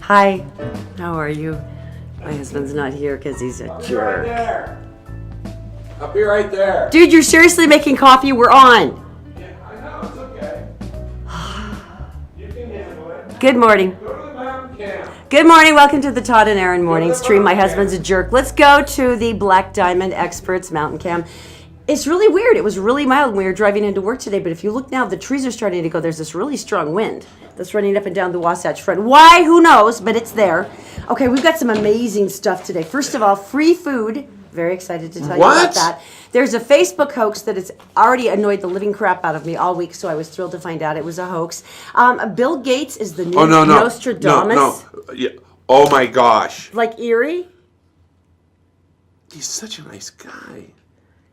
Hi, how are you? My husband's not here because he's a jerk. Right there. I'll be right there. Dude, you're seriously making coffee? We're on. Yeah, I know, it's okay. You can handle it. Good morning. Go to the mountain camp. Good morning. Welcome to the Todd and Erin morning stream. My husband's a jerk. Let's go to the Black Diamond Experts Mountain Camp. It's really weird. It was really mild when we were driving into work today, but if you look now, the trees are starting to go. There's this really strong wind that's running up and down the Wasatch Front. Why? Who knows? But it's there. Okay, we've got some amazing stuff today. First of all, free food. Very excited to tell you about that. There's a Facebook hoax that has already annoyed the living crap out of me all week, so I was thrilled to find out it was a hoax. Bill Gates is the new Nostradamus. No. Yeah. Oh my gosh. Like Erie? He's such a nice guy.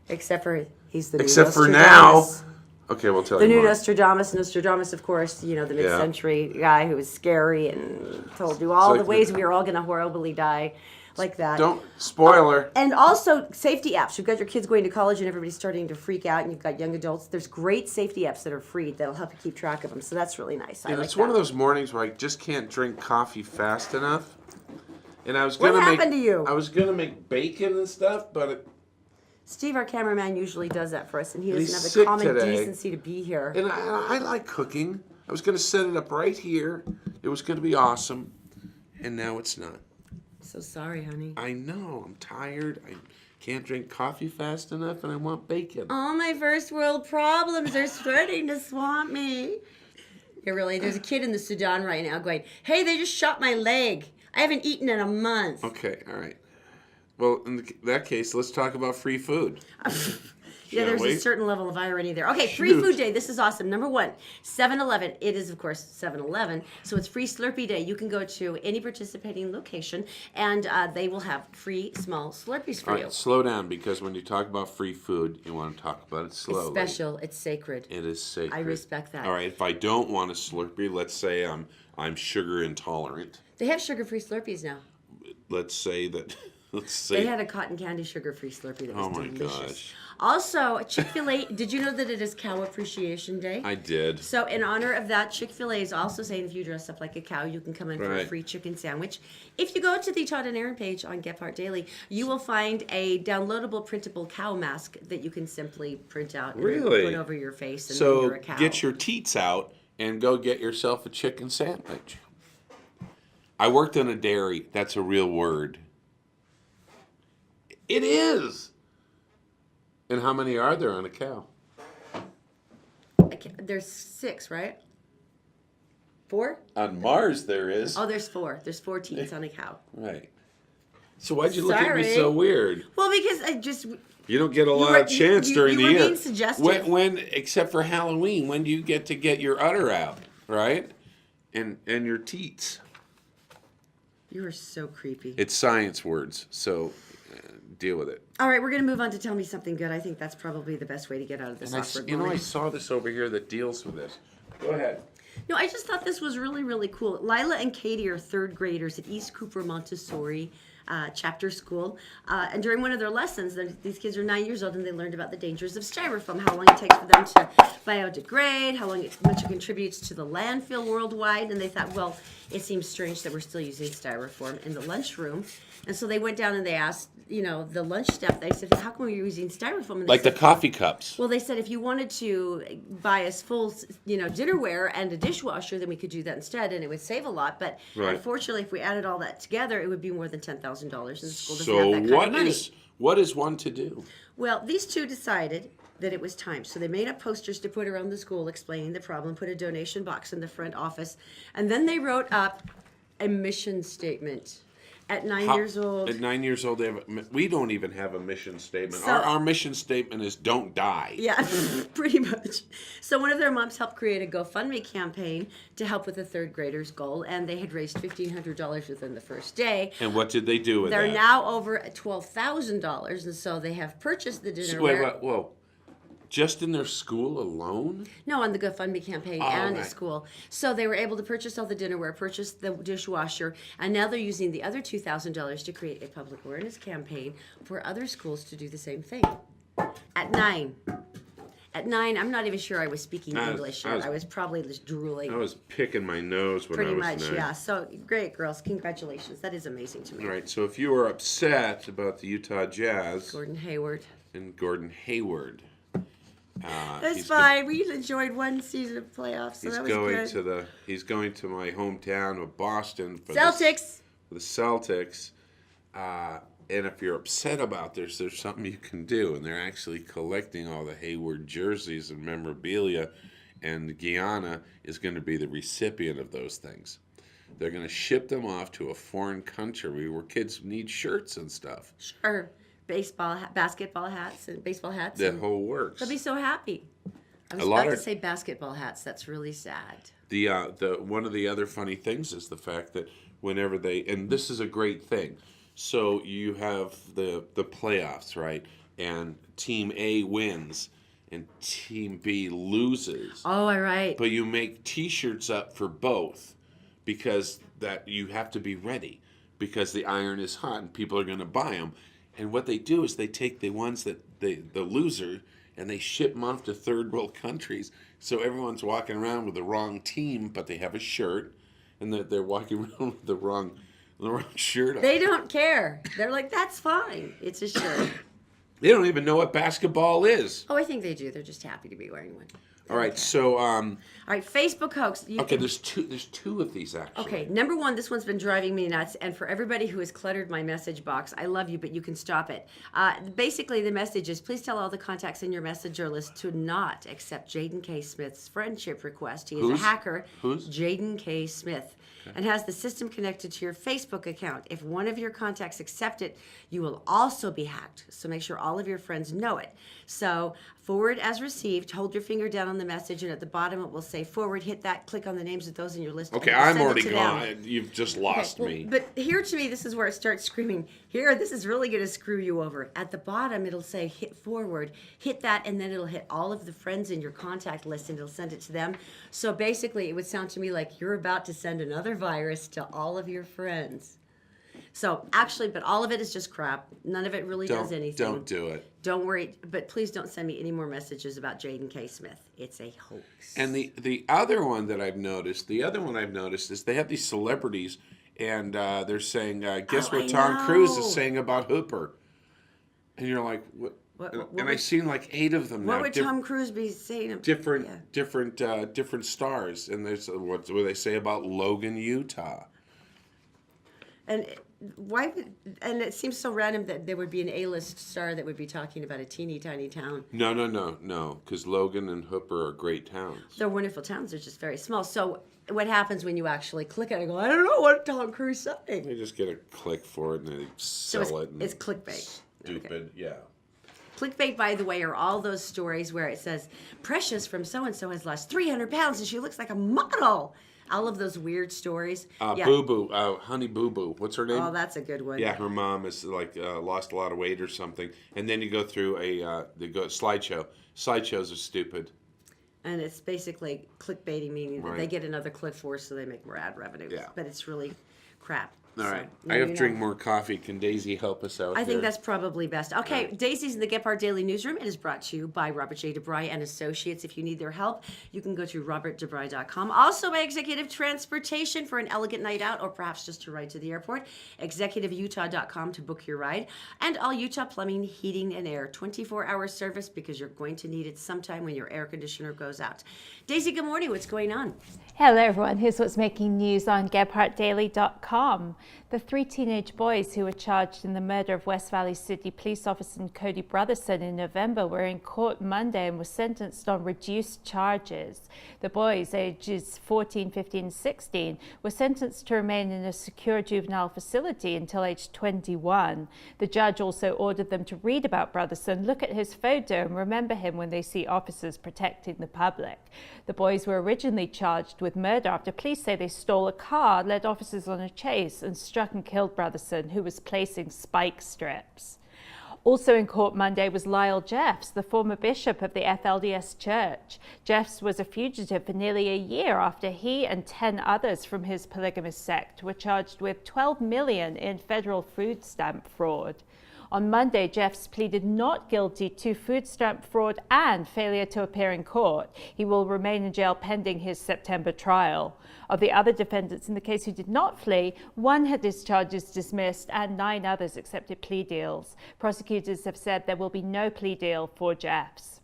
Except for he's the new Except for Nostradamus. now. Okay, we'll tell The you new more. Nostradamus, of course, you know, the mid-century guy who was scary and told you all the ways we were all going to horribly die, like that. Don't, spoiler. And also, safety apps. You've got your kids going to college and everybody's starting to freak out, and you've got young adults. There's great safety apps that are free that'll help you keep track of them, so that's really nice. And it's one of those mornings where I just can't drink coffee fast enough. And I was What gonna happened to you? I was gonna make bacon and stuff, but Steve, our cameraman, usually does that for us, and he he's doesn't have the sick common today. decency to be here. and I like cooking. I was gonna set it up right here. It was gonna be awesome, and now it's not. So sorry, honey. I know. I'm tired. I can't drink coffee fast enough, and I want bacon. All my first world problems are starting to swamp me. Yeah, really. There's a kid in the Sudan right now going, hey, they just shot my leg. I haven't eaten in a month. Okay, all right. Well, in that case, let's talk about free food. Yeah, there's a certain level of irony there. Okay, free food day. This is awesome. Number one, 7-Eleven. It is, of course, 7-Eleven. So it's free Slurpee day. You can go to any participating location, and they will have free small Slurpees for All you. right, slow down, because when you talk about free food, you want to talk about it slowly. It's special. It's sacred. It is sacred. I respect that. All right, if I don't want a Slurpee, let's say I'm sugar intolerant. They have sugar-free Slurpees now. Let's say that. Let's say They had a cotton candy sugar-free Slurpee that was Oh my delicious. gosh. Also, Chick-fil-A, did you know that it is Cow Appreciation Day? I did. So in honor of that, Chick-fil-A is also saying if you dress up like a cow, you can come in for a Right. free chicken sandwich. If you go to the Todd and Erin page on Gephardt Daily, you will find a downloadable printable cow mask that you can simply print out and Really? put over your face and then So you're a cow. get your teats out and go get yourself a chicken sandwich. I worked in a dairy. That's a real word. It is. And how many are there on a cow? There's 6, right? 4? On Mars there is. Oh, there's 4. There's 4 teats on a cow. Right. So why'd you look at me Sorry. so weird? Well, because I just... You don't get a lot were- of chance you- during you the were year. being suggestive. When, except for Halloween, when do you get to get your udder out, right? And your teats. You are so creepy. It's science words, so deal with it. All right, we're going to move on to Tell Me Something Good. I think that's probably the best way to get out of this And awkward I moment. saw this over here that deals with this. Go ahead. No, I just thought this was really, really cool. Lila and Katie are 3rd graders at East Cooper Montessori chapter school. And during one of their lessons, these kids are 9 years old, and they learned about the dangers of styrofoam, how long it takes for them to biodegrade, how much it contributes to the landfill worldwide. And they thought, well, it seems strange that we're still using styrofoam in the lunchroom. And so they went down and they asked, the lunch staff, they said, how come you're using styrofoam? And they Like the said, coffee cups. well, they said if you wanted to buy us full, dinnerware and a dishwasher, then we could do that instead, and it would save a lot. But Right. unfortunately, if we added all that together, it would be more than $10,000, and the school doesn't So have that kind of money. what is one to do? Well, these two decided that it was time. So they made up posters to put around the school explaining the problem, put a donation box in the front office, and then they wrote up a mission statement. At 9 years old. At 9 years old, we don't even have a mission statement. So- Our mission statement is "Don't die." Yeah, pretty much. So one of their moms helped create a GoFundMe campaign to help with the 3rd graders' goal, and they had raised $1,500 within the first day. And what did they do with They're that? now over at $12,000, and so they have purchased the dinnerware. Wait, whoa. Just in their school alone? No, on the GoFundMe campaign and at school. So they were able to purchase all the dinnerware, purchase the dishwasher, and now they're using the other $2,000 to create a public awareness campaign for other schools to do the same thing. At 9. At 9, I'm not even sure I was speaking English yet. I was I was probably just drooling. I was picking my nose when Pretty I was much, 9. yeah. So great, girls. Congratulations. That is amazing to me. All right, so if you were upset about the Utah Jazz Gordon Hayward. and Gordon Hayward, That's fine. We enjoyed one season of playoffs, so he's that was going good. to he's going to my hometown of Boston for Celtics. The Celtics. And if you're upset about this, there's something you can do. And they're actually collecting all the Hayward jerseys and memorabilia, and Guyana is going to be the recipient of those things. They're going to ship them off to a foreign country where kids need shirts and stuff. Sure. Basketball hats and baseball hats. The whole works. They'll be so happy. I was about to say basketball hats. That's really sad. The one of the other funny things is the fact that whenever and this is a great thing. So you have the playoffs, right? And Team A wins and Team B loses. Oh, all right. But you make T-shirts up for both because that you have to be ready because the iron is hot and people are going to buy them. And what they do is they take the ones that the loser and they ship them off to third world countries. So everyone's walking around with the wrong team, but they have a shirt, and they're walking around with the wrong shirt on. They don't care. They're like, that's fine. It's a shirt. They don't even know what basketball is. Oh, I think they do. They're just happy to be wearing one. All right, so all right, Facebook hoax. there's two of these actually. Okay, number one, this one's been driving me nuts, and for everybody who has cluttered my message box, I love you, but you can stop it. Basically, the message is, please tell all the contacts in your messenger list to not accept Jaden K. Smith's friendship request. He is a hacker. Who's? Jaden K. Smith. Okay. And has the system connected to your Facebook account. If one of your contacts accept it, you will also be hacked. So make sure all of your friends know it. So forward as received, hold your finger down on the message, and at the bottom it will say forward, hit that, click on the names of those in your list. Okay, I'm already gone. You've just lost me. But here to me, this is where it starts screaming. Here, this is really going to screw you over. At the bottom, it'll say hit forward, hit that, and then it'll hit all of the friends in your contact list, and it'll send it to them. So basically, it would sound to me like you're about to send another virus to all of your friends. So actually, but all of it is just crap. None of it really does anything. Don't do it. Don't worry, but please don't send me any more messages about Jaden K. Smith. It's a hoax. And the other one that I've noticed, is they have these celebrities, and they're saying, guess what Tom Cruise is saying about Hooper? And you're like, what? And I've seen like 8 of them now. What would Tom Cruise be saying? Different stars. And there's what they say about Logan, Utah. And why? And it seems so random that there would be an A-list star that would be talking about a teeny tiny town. No. Because Logan and Hooper are great towns. They're wonderful towns. They're just very small. So what happens when you actually click it and go, I don't know what Tom Cruise is saying? They just get a click for it and they sell it. It's clickbait. Stupid, okay. Yeah. Clickbait, by the way, are all those stories where it says, Precious from so-and-so has lost 300 pounds and she looks like a model. All of those weird stories. Boo Boo, Honey Boo Boo. What's her name? Oh, that's a good one. Yeah, her mom is like lost a lot of weight or something. And then you go through slideshow. Slideshows are stupid. And it's basically clickbaiting, meaning that they get another click for us so they make more ad revenue. Yeah. But it's really crap. All right. I have to drink more coffee. Can Daisy help us out? I think that's probably best. Okay, Daisy's in the Gephardt Daily Newsroom. It is brought to you by Robert J. DeBry and Associates. If you need their help, you can go to robertdebry.com. Also by Executive Transportation for an elegant night out or perhaps just to ride to the airport. ExecutiveUtah.com to book your ride. And All Utah Plumbing, Heating, and Air. 24-hour service because you're going to need it sometime when your air conditioner goes out. Daisy, good morning. What's going on? Hello, everyone. Here's what's making news on GephartDaily.com. The 3 teenage boys who were charged in the murder of West Valley City Police Officer Cody Brotherson in November were in court Monday and were sentenced on reduced charges. The boys, ages 14, 15, and 16, were sentenced to remain in a secure juvenile facility until age 21. The judge also ordered them to read about Brotherson, look at his photo, and remember him when they see officers protecting the public. The boys were originally charged with murder after police say they stole a car, led officers on a chase, and struck and killed Brotherson, who was placing spike strips. Also in court Monday was Lyle Jeffs, the former bishop of the FLDS Church. Jeffs was a fugitive for nearly a year after he and 10 others from his polygamous sect were charged with $12 million in federal food stamp fraud. On Monday, Jeffs pleaded not guilty to food stamp fraud and failure to appear in court. He will remain in jail pending his September trial. Of the other defendants in the case who did not flee, one had his charges dismissed and 9 others accepted plea deals. Prosecutors have said there will be no plea deal for Jeffs.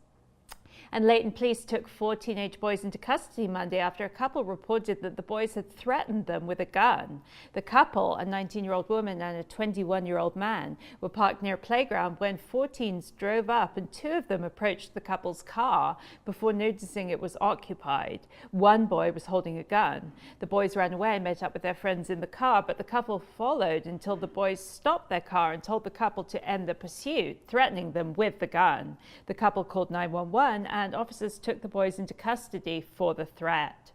And Leighton police took 4 teenage boys into custody Monday after a couple reported that the boys had threatened them with a gun. The couple, a 19-year-old woman and a 21-year-old man, were parked near a playground when 4 teens drove up and 2 of them approached the couple's car before noticing it was occupied. One boy was holding a gun. The boys ran away and met up with their friends in the car, but the couple followed until the boys stopped their car and told the couple to end the pursuit, threatening them with the gun. The couple called 911 and officers took the boys into custody for the threat.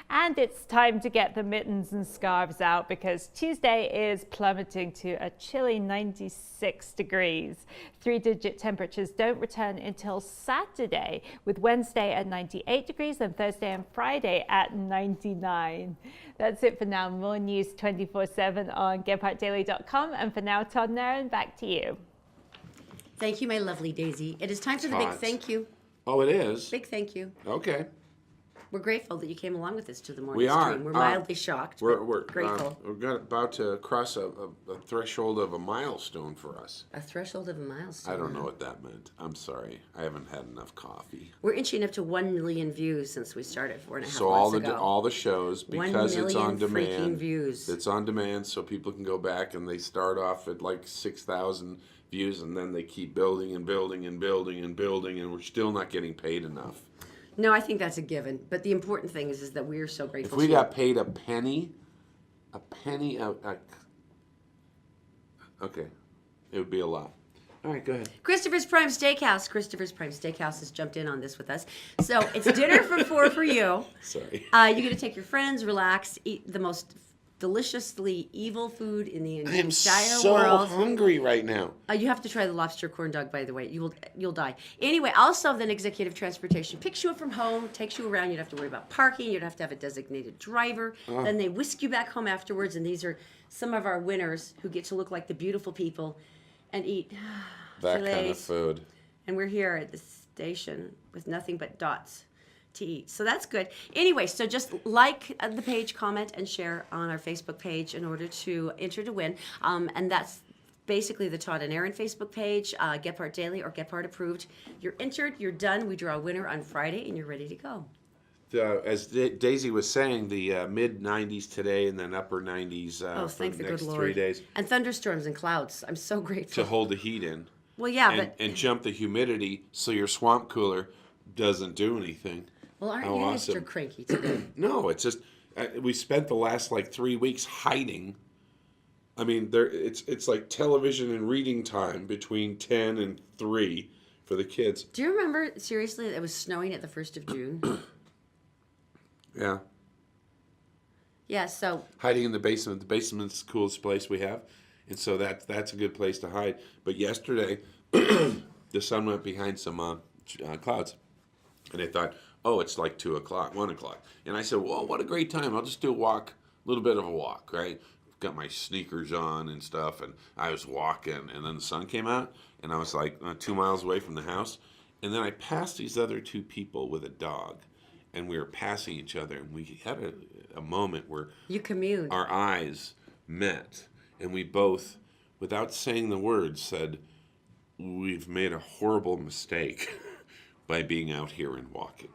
And it's time to get the mittens and scarves out because Tuesday is plummeting to a chilly 96 degrees. 3-digit temperatures don't return until Saturday, with Wednesday at 98 degrees and Thursday and Friday at 99. That's it for now. More news 24/7 on GephartDaily.com. And for now, Todd and Erin, back to you. Thank you, my lovely Daisy. It is time for the big Tots. thank you. Oh, it is? Big thank you. Okay. We're grateful that you came along with us to the morning We are. stream. We're mildly shocked, We're but grateful. about to cross a threshold of a milestone for us. A threshold of a milestone. I don't know what that meant. I'm sorry. I haven't had enough coffee. We're inching up to 1 million views since we started 4.5 So months ago. all the shows, 1 because it's on million freaking demand. views. It's on demand, so people can go back and they start off at like 6,000 views, and then they keep building and building and building and building, and we're still not getting paid enough. No, I think that's a given. But the important thing is that we are so grateful. If we to got you. paid a penny, okay, it would be a lot. All right, go ahead. Christopher's Prime Steakhouse. Christopher's Prime Steakhouse has jumped in on this with us. So it's dinner for 4 for you. Sorry. You're going to take your friends, relax, eat the most deliciously evil food in the I am entire so world. hungry right now. You have to try the lobster corn dog, by the way. You'll die. Anyway, also then executive transportation picks you up from home, takes you around. You don't have to worry about parking. You don't have to have a designated driver. Then they whisk you back home afterwards. And these are some of our winners who get to look like the beautiful people and eat That kind of fillets. food. And we're here at the station with nothing but dots to eat. So that's good. Anyway, so just like the page, comment, and share on our Facebook page in order to enter to win. And that's basically the Todd and Erin Facebook page, Gephardt Daily or Gephardt Approved. You're entered, you're done. We draw a winner on Friday, and you're ready to go. As Daisy was saying, the mid-90s today and then upper 90s for Thank the the next good 3 Lord. days And thunderstorms and clouds. I'm so grateful. to hold the heat in. Well, yeah, and jump the humidity so your swamp cooler doesn't do anything. well, aren't How you awesome. Mr. Cranky today? No, it's just we spent the last like 3 weeks hiding. I mean, it's like television and reading time between 10 and 3 for the kids. Do you remember, seriously, it was snowing at the 1st of June? Yeah. Yeah, so Hiding in the basement. The basement's the coolest place we have. And so that's a good place to hide. But yesterday, the sun went behind some clouds. And I thought, oh, it's like 2 o'clock, 1 o'clock. And I said, well, what a great time. I'll just do a walk, a little bit of a walk, right? Got my sneakers on and stuff. And I was walking. And then the sun came out. And I was like 2 miles away from the house. And then I passed these other 2 people with a dog. And we were passing each other. And we had a moment where you commune. our eyes met. And we both, without saying the words, said, we've made a horrible mistake by being out here and walking.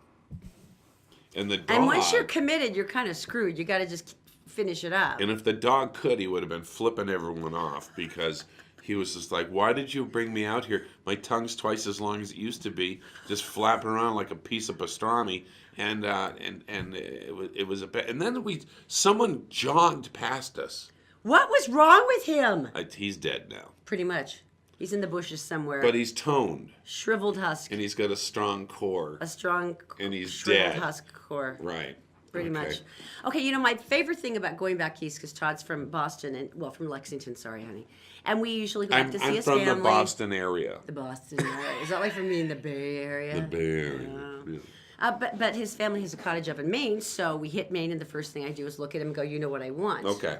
And the dog... And once you're committed, you're kind of screwed. You got to just finish it up. And if the dog could, he would have been flipping everyone off because he was just like, why did you bring me out here? My tongue's twice as long as it used to be, just flapping around like a piece of pastrami. And it was a bit... And then someone jogged past us. What was wrong with him? He's dead now. Pretty much. He's in the bushes somewhere. But he's toned. Shriveled husk. And he's got a strong core. A strong And he's shriveled dead. husk core. Right. Pretty Okay. much. Okay, my favorite thing about going back east, because Todd's from Boston, from Lexington, sorry, honey. And we usually go back to see I'm his from family. the Boston area. The Boston area. Is that like from me in the Bay Area? The Bay Area. Yeah. But his family has a cottage up in Maine, so we hit Maine, and the first thing I do is look at him and go, you know what I want. Okay.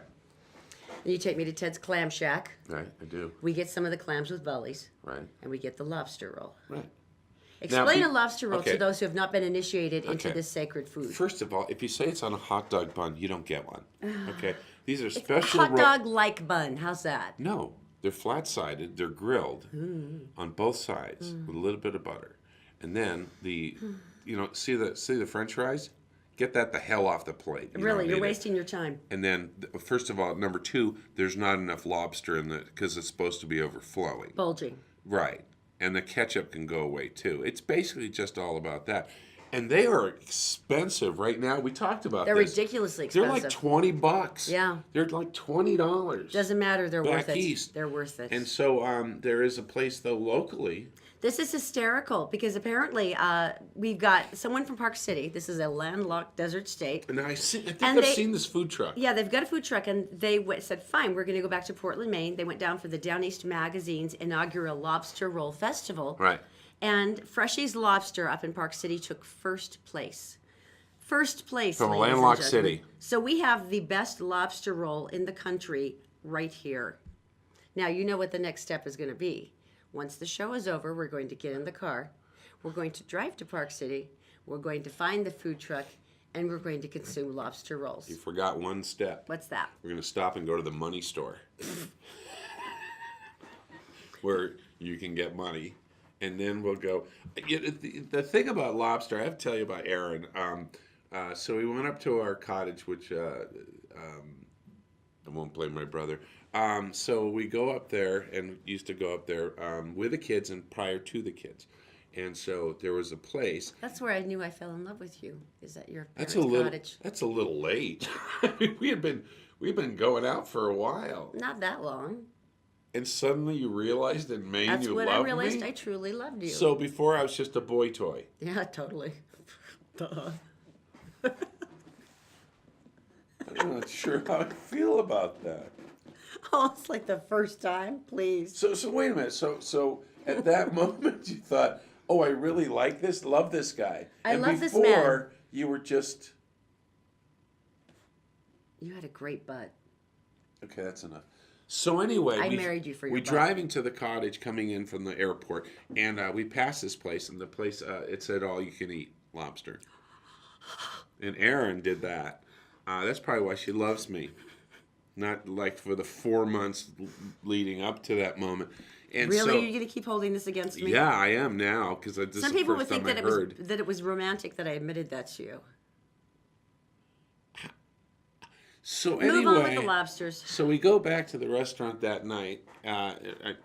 And you take me to Ted's Clam Shack. Right, I do. We get some of the clams with bellies. Right. And we get the lobster roll. Right. Explain Now, a lobster roll okay. to those who have not been initiated into Okay. this sacred food. First of all, if you say it's on a hot dog bun, you don't get one. Okay? These are special Hot dog-like bun. How's that? No, they're flat-sided. They're grilled on both sides with a little bit of butter, and then see the French fries. Get that the hell off the plate. Really, you're wasting your time. And then, first of all, number two, there's not enough lobster in because it's supposed to be overflowing. Bulging. Right, and the ketchup can go away too. It's basically just all about that. And they are expensive right now. We talked about They're this. ridiculously They're expensive. like $20. Yeah. They're like $20. Doesn't matter. They're worth Back it. east. They're worth it. And so there is a place though locally. This is hysterical because apparently we've got someone from Park City. This is a landlocked desert state. And I think And I've seen this food truck. Yeah, they've got a food truck, and they said, fine, we're going to go back to Portland, Maine. They went down for the Down East Magazine's inaugural Lobster Roll Festival. Right. And Freshy's Lobster up in Park City took first place. First place, From a ladies and landlocked gentlemen. city. So we have the best lobster roll in the country right here. Now, you know what the next step is going to be. Once the show is over, we're going to get in the car. We're going to drive to Park City. We're going to find the food truck, and we're going to consume lobster rolls. You forgot one step. What's that? We're going to stop and go to the money store. Where you can get money. And then we'll go. The thing about lobster, I have to tell you about Erin. So we went up to our cottage, which I won't blame my brother. So we go up there and used to go up there with the kids and prior to the kids. And so there was a place. That's where I knew I fell in love with you, is at your parents' cottage. That's a little late. we've been going out for a while. Not that long. And suddenly you realized in Maine That's you when loved I realized me? I truly loved you. So before I was just a boy toy. Yeah, totally. I'm not sure how I feel about that. Oh, it's like the first time, please. So wait a minute. So at that moment you thought, oh, I really like this, love this guy. I and love this man. before you were just You had a great butt. okay. That's enough. So anyway, I married you for your we butt. driving to the cottage, coming in from the airport, and we passed this place, and the place it said all you can eat lobster. And Erin did that. That's probably why she loves me. Not like for the 4 months leading up to that moment. And Really? so, Are you going to keep holding this against me? yeah, I am now because this Some is people the would first think time that I heard. it was romantic that I admitted that to you. So Move anyway, on with the lobsters. so we go back to the restaurant that night. I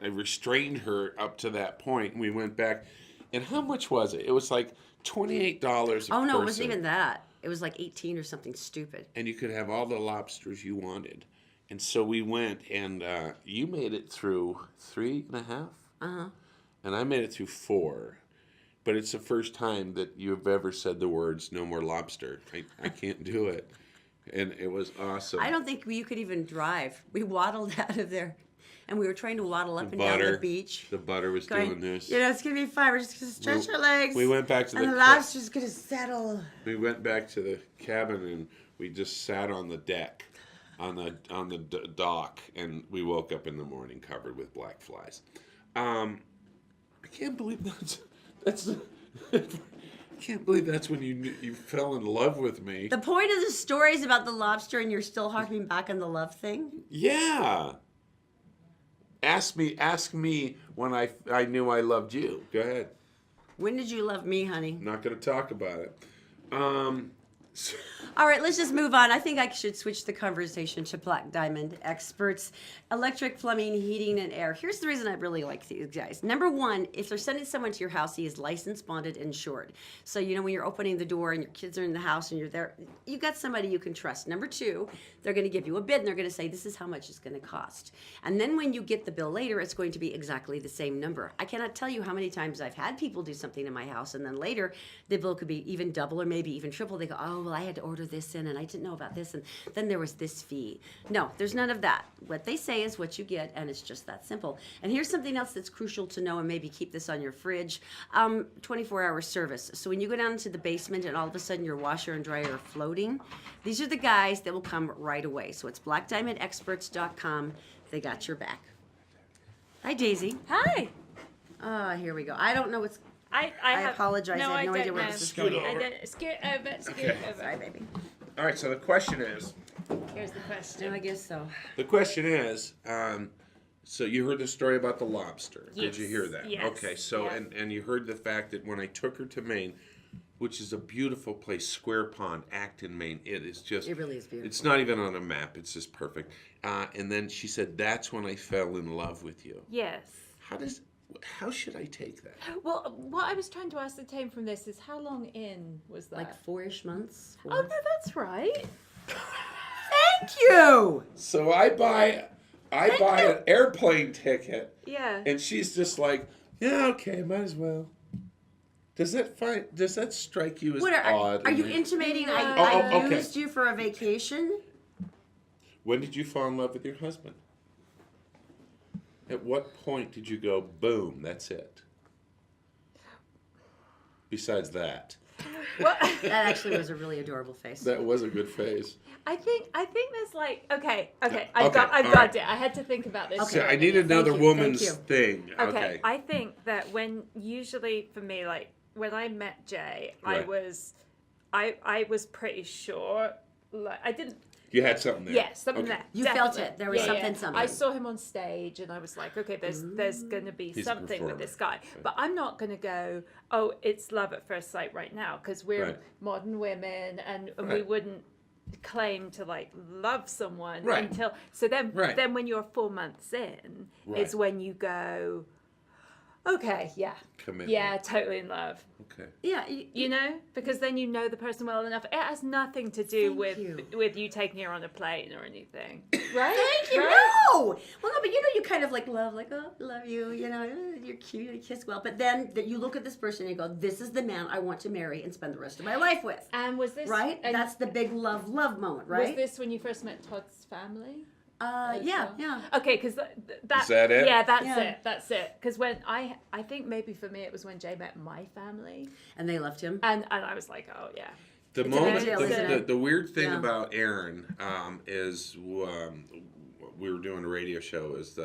restrained her up to that point. We went back, and how much was it? It was like $28 a person. Oh, no, it wasn't even that. It was like 18 or something stupid. And you could have all the lobsters you wanted. And so we went, and you made it through 3.5. Uh-huh. And I made it through 4. But it's the first time that you've ever said the words, no more lobster. I can't do it. And it was awesome. I don't think you could even drive. We waddled out of there, and we were trying to waddle up and down the beach. The butter was doing this. You know, it's going to be fine. We're just going to stretch our legs. We went back to and the the lobster's going to settle. We went back to the cabin and we just sat on the deck, on the dock, and we woke up in the morning covered with black flies. I can't believe that's. I can't believe that's when you fell in love with me. The point of the story is about the lobster, and you're still harping back on the love thing? Yeah. Ask me when I knew I loved you. Go ahead. When did you love me, honey? I'm not going to talk about it. All right, let's just move on. I think I should switch the conversation to Black Diamond Experts, electric, plumbing, heating, and air. Here's the reason I really like these guys. Number one, if they're sending someone to your house, he is licensed, bonded, and insured. So, you know, when you're opening the door and your kids are in the house and you're there, you've got somebody you can trust. Number two, they're going to give you a bid and they're going to say, this is how much it's going to cost. And then when you get the bill later, it's going to be exactly the same number. I cannot tell you how many times I've had people do something in my house and then later the bill could be even double or maybe even triple. They go, oh, well, I had to order this in, and I didn't know about this, and then there was this fee. No, there's none of that. What they say is what you get, and it's just that simple. And here's something else that's crucial to know, and maybe keep this on your fridge. 24-hour service. So when you go down into the basement and all of a sudden your washer and dryer are floating, these are the guys that will come right away. So it's blackdiamondexperts.com. They got your back. Hi, Daisy. Hi. Here we go. I don't know what's... I apologize. No, I have no I idea don't where know. this is going. Scoot over. Sorry, baby. All right, so the question is, Here's the question. No, I guess so. the question is, so you heard the story about the lobster. Did you Yes, hear that? yes, Okay, so, yeah. and you heard the fact that when I took her to Maine, which is a beautiful place, Square Pond, Acton, Maine, it is just... It really is beautiful. It's not even on a map. It's just perfect. And then she said, that's when I fell in love with you. Yes. How should I take that? Well, what I was trying to ascertain from this is how long in was that? Like 4-ish months. Oh, no, that's right. Thank you! So I buy an airplane ticket, Yeah. and she's just like, yeah, okay, might as well. Does that strike you as odd? Are you intimating No. I okay. used you for a vacation? When did you fall in love with your husband? At what point did you go, boom, that's it? Besides that. That actually was a really adorable face. That was a good phase. I think there's like okay. I've Okay, got all right. it. I had to think about this. So for a I need minute. another you, woman's thank thing. Okay. I think that when usually for me, like when I met Jay, Right. I was pretty sure. Like I didn't. You had something there. Yes, something Okay. there. You felt definitely. it. There was something. I saw him on stage, and I was like, okay, there's going to be He's a something with performer. this guy. But I'm not going to go, oh, it's love at first sight right now, because we're Right. modern women, and we Right. wouldn't claim to like love someone Right. until. So then, Right. then when you're 4 months in, Right. is when you go, okay, yeah, Commitment. yeah, totally in love. Okay. Yeah. You know, because then you know the person well enough. It has nothing to do Thank with you taking her on a plane or anything, right? Thank you. Right? No. Well, no, but you know, you kind of like love, like, oh, love you. You know, you're cute. You kiss well. But then you look at this person and you go, this is the man I want to marry and spend the rest of my life with. And was this Right? And That's the big love moment, right? Was this when you first met Todd's family? Yeah, yeah. Okay, because that Is that it? Yeah, that's Yeah. it. That's it. Because when I think maybe for me it was when Jay met my family, And they left him. and I was like, oh yeah. The It's moment, a big deal, isn't it? the weird thing Yeah. about Erin is we were doing a radio show as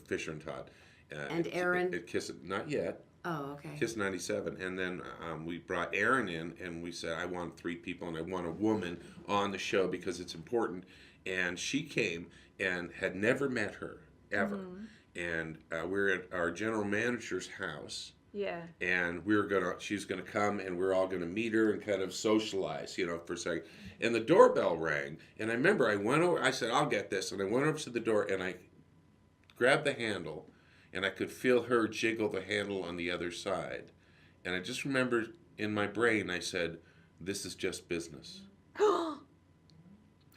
Fisher and Todd. And Erin? At Kiss, not yet. Oh, okay. Kiss 97, and then we brought Erin in, and we said, I want 3 people, and I want a woman on the show because it's important. And she came and had never met her, ever. And we were at our general manager's house, Yeah. and she's gonna come, and we're all gonna meet her and kind of socialize, for a second. And the doorbell rang, and I remember I went over, I said, I'll get this, and I went over to the door, and I grabbed the handle, and I could feel her jiggle the handle on the other side. And I just remember in my brain, I said, this is just business.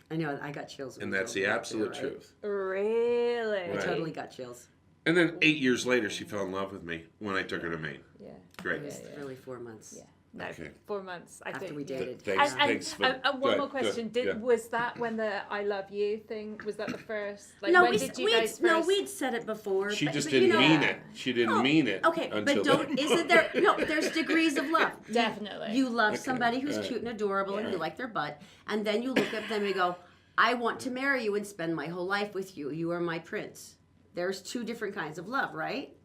I know, I got chills. when And you that's told me the that absolute too, right? truth. Really? I Right. totally got chills. And then 8 years later, she fell in love with me when I took her to Maine. Yeah. Great. It was really 4 months. Yeah. No, Okay. 4 months. I After think we dated. Thanks, And, thanks. and Go one ahead, more go ahead. question: Yeah. Was that when the "I love you" thing? Was that the first? Like, No, when did you guys first? we'd said it before. She but- just but didn't you know, mean it. She didn't mean it. Okay, until but don't. Isn't there? No, there's degrees of love. Definitely. You love Okay, somebody who's right. cute and adorable, and you Right. like their butt, and then you look at them and you go, "I want to marry you and spend my whole life with you. You are my prince." There's 2 different kinds of love, right?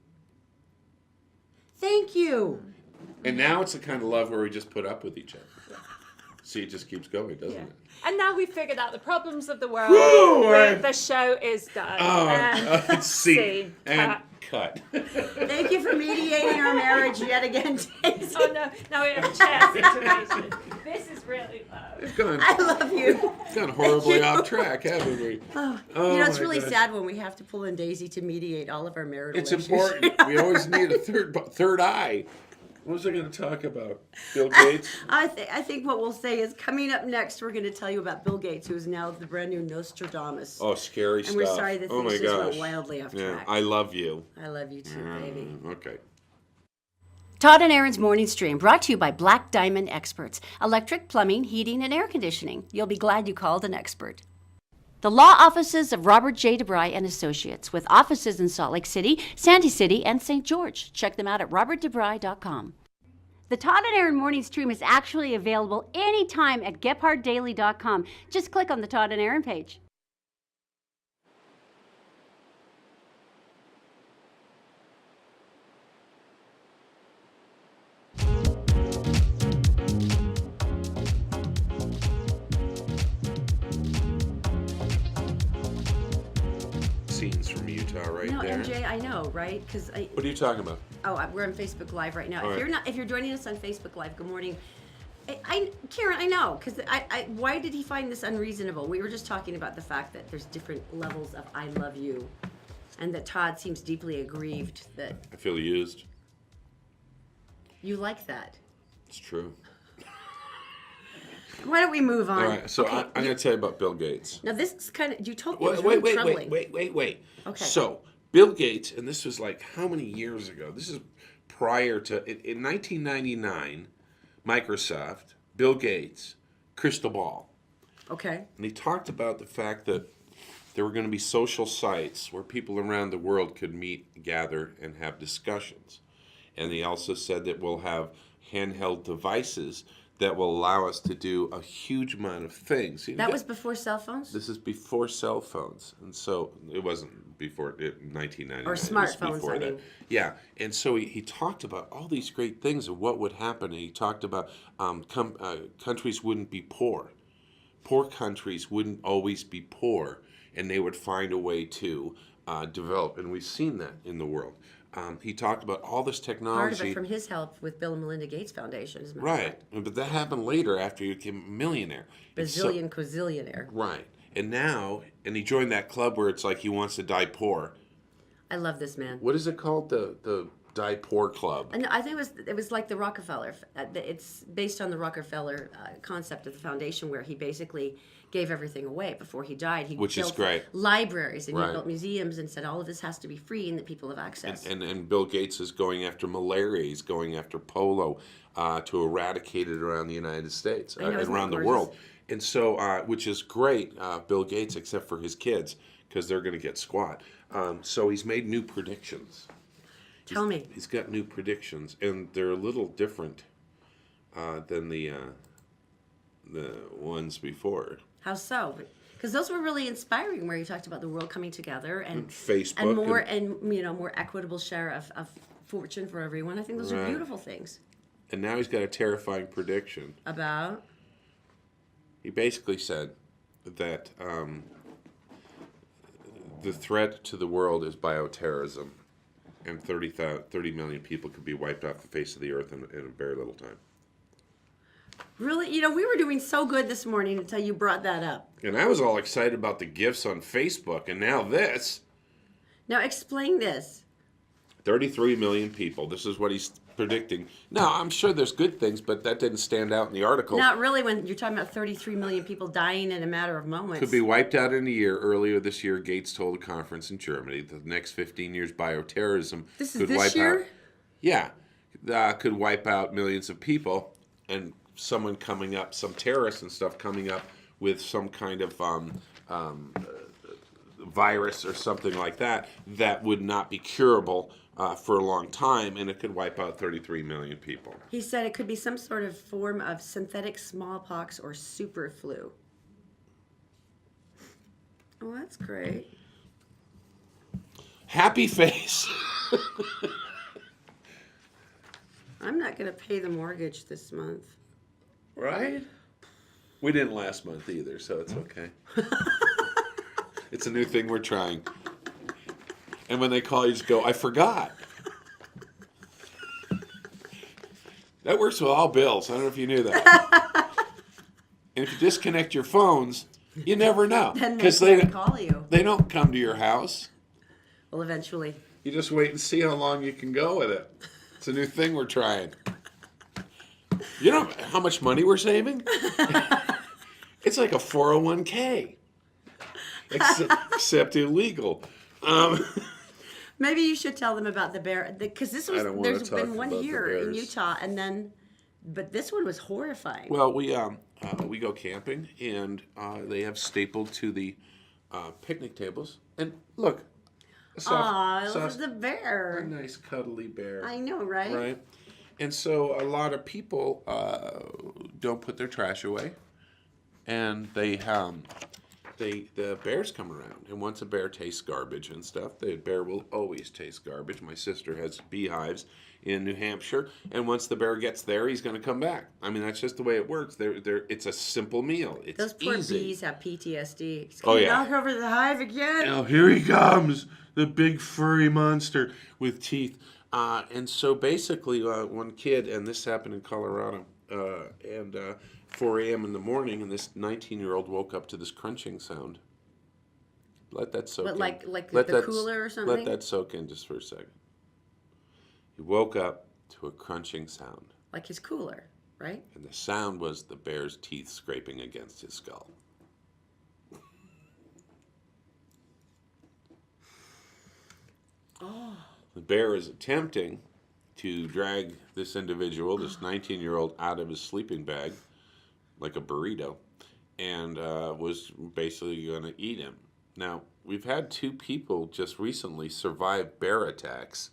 Thank you. And now it's the kind of love where we just put up with each other. See, it just keeps going, doesn't Yeah. it? And now we've figured out the problems of the world. Woo, The show is done. Oh, see, Scene. and cut. Thank you for mediating our marriage yet again, Daisy. Oh no! Now we have a chat situation. This is really low. It's gone, I love you. gone horribly off track, haven't we? Oh, Oh, you know, it's my really goodness. sad when we have to pull in Daisy to mediate all of our marital It's issues. important. We always need a third eye. What was I going to talk about? Bill Gates? I think what we'll say is coming up next, we're going to tell you about Bill Gates, who is now the brand new Nostradamus. Oh, scary and stuff. we're sorry that oh things my just gosh. went wildly off Yeah, track. I love you. I love you too, baby. Okay. Todd and Erin's Morning Stream, brought to you by Black Diamond Experts. Electric, plumbing, heating, and air conditioning. You'll be glad you called an expert. The law offices of Robert J. DeBry and Associates, with offices in Salt Lake City, Sandy City, and St. George. Check them out at robertdebry.com. The Todd and Erin Morning Stream is actually available anytime at gephardtdaily.com. Just click on the Todd and Erin page. Scenes from Utah right No, there. MJ, I know, right? Because What are you talking about? we're on Facebook Live right now. All right. If you're joining us on Facebook Live, good morning. Karen, I know, because why did he find this unreasonable? We were just talking about the fact that there's different levels of I love you, and that Todd seems deeply aggrieved that I feel used. you like that. It's true. Why don't we move on? All right, so Okay, I'm going to tell you about Bill Gates. Now this is kind of utopia. Was really troubling. Wait. Okay. So, Bill Gates, and this was like how many years ago? This is prior to, in 1999, Microsoft, Bill Gates, crystal ball. Okay. And he talked about the fact that there were going to be social sites where people around the world could meet, gather, and have discussions. And he also said that we'll have handheld devices that will allow us to do a huge amount of things. That was before cell phones? This is before cell phones, and so it wasn't before 1999. Or it was smartphones, before I that. mean. Yeah, and so he talked about all these great things of what would happen, and he talked about countries wouldn't be poor. Poor countries wouldn't always be poor, and they would find a way to develop, and we've seen that in the world. He talked about all this technology. Part of it from his help with Bill and Melinda Gates Foundation, as a matter of Right, fact. but that happened later after he became a millionaire. And so- Bazillion, quazillionaire. Right. And now, and he joined that club where it's like he wants to die poor. I love this man. What is it called? The Die Poor Club. And I think it was like the Rockefeller. It's based on the Rockefeller concept of the foundation, where he basically gave everything away before he died. He Which is built great. libraries, and Right. he built museums, and said all of this has to be free and that people have access. And Bill Gates is going after malaria. He's going after polio to eradicate it around the United States, I know, isn't around that the gorgeous? world. And so, which is great, Bill Gates, except for his kids, because they're going to get squat. So he's made new predictions. Tell me. He's got new predictions, and they're a little different than the ones before. How so? Because those were really inspiring, where you talked about the world coming together and Facebook and more equitable share of fortune for everyone. I think those are Right. beautiful things. And now he's got a terrifying prediction. About He basically said that the threat to the world is bioterrorism, and 30 million people could be wiped off the face of the earth in a very little time. really, we were doing so good this morning until you brought that up. And I was all excited about the gifts on Facebook, and now this. Now explain this. 33 million people. This is what he's predicting. Now, I'm sure there's good things, but that didn't stand out in the article. Not really, when you're talking about 33 million people dying in a matter of moments. Could be wiped out in a year. Earlier this year, Gates told a conference in Germany the next 15 years bioterrorism This is could this wipe year? out. Yeah, could wipe out millions of people, and someone coming up, some terrorists and stuff coming up with some kind of virus or something like that would not be curable for a long time, and it could wipe out 33 million people. He said it could be some sort of form of synthetic smallpox or super flu. Oh, that's great. Happy face. I'm not going to pay the mortgage this month. Right? We didn't last month either, so it's okay. It's a new thing we're trying. And when they call, you just go, I forgot. That works with all bills. I don't know if you knew that. And if you disconnect your phones, you never know. Then they Because can't call you. they don't come to your house. Well, eventually. You just wait and see how long you can go with it. It's a new thing we're trying. You know how much money we're saving? It's like a 401k. Except illegal. Maybe you should tell them about the bear, because I don't wanna there's talk been one about the here in bears. Utah, and then, but this one was horrifying. Well, we go camping, and they have stapled to the picnic tables. And look, a Aw, it soft, was the bear. a nice cuddly bear. I know, right? Right. And so a lot of people don't put their trash away, and the bears come around, and once a bear tastes garbage and stuff, the bear will always taste garbage. My sister has beehives in New Hampshire, and once the bear gets there, he's going to come back. I mean, that's just the way it works. It's a simple meal. It's Those poor easy. bees have PTSD. Can Oh, you yeah. knock over the hive again? Now here he comes, the big furry monster with teeth. And so basically, one kid, and this happened in Colorado, and 4 a.m. in the morning, and this 19-year-old woke up to this crunching sound. Let that soak But in. like Let the that- cooler or something? Let that soak in just for a second. He woke up to a crunching sound, Like his cooler, right? and the sound was the bear's teeth scraping against his skull. Oh. The bear is attempting to drag this individual, this 19-year-old, out of his sleeping bag like a burrito, and was basically going to eat him. Now, we've had 2 people just recently survive bear attacks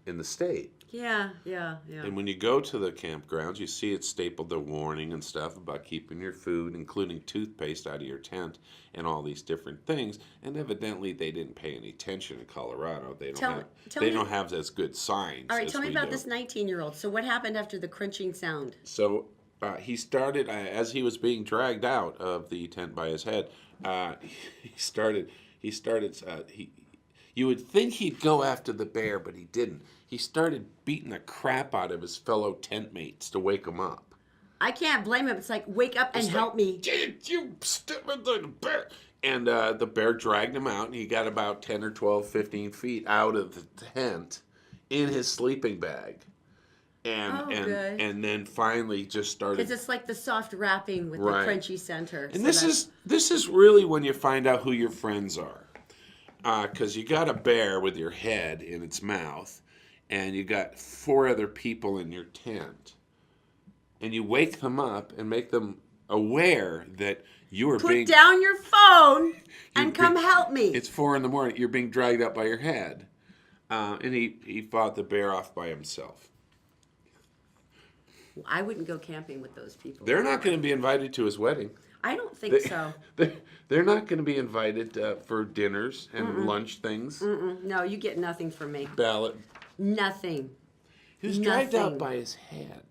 in the state. Yeah. And when you go to the campgrounds, you see it stapled the warning and stuff about keeping your food, including toothpaste, out of your tent and all these different things. And evidently, they didn't pay any attention in Colorado. They don't have as good signs. All right, as tell me we about do. this 19-year-old. So what happened after the crunching sound? So he started, as he was being dragged out of the tent by his head, you would think he'd go after the bear, but he didn't. He started beating the crap out of his fellow tent mates to wake him up. I can't blame him. It's like, wake up and help me. You stupid bear. And the bear dragged him out, and he got about 10 or 12, 15 feet out of the tent in his sleeping bag. Good. And then finally just started. Because it's like the soft wrapping with Right. the crunchy center. And this is really when you find out who your friends are. Because you got a bear with your head in its mouth, and you got 4 other people in your tent. And you wake them up and make them aware that you are Put down your phone and come help me. It's 4 in the morning. You're being dragged up by your head. And he fought the bear off by himself. I wouldn't go camping with those people. They're not going to be invited to his wedding. I don't think so. They're not going to be invited for dinners and lunch things. No, you get nothing from me. Ballot. Nothing. He was dragged Nothing. out by his head.